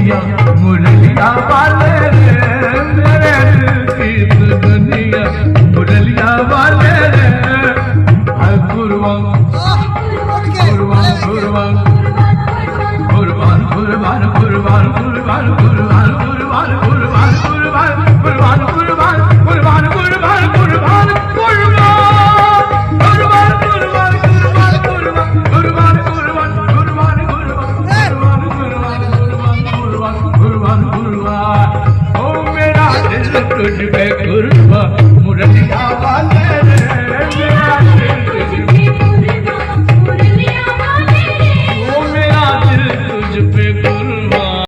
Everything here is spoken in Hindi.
दुनिया मुरलिया वाले रे मेरे दिल की दुनिया मुरलिया वाले रे हाय कुर्बान कुर्बान कुर्बान कुर्बान कुर्बान कुर्बान कुर्बान कुर्बान कुर्बान कुर्बान कुर्बान कुर्बान कुर्बान कुर्बान कुर्बान कुर्बान कुर्बान तुझ पे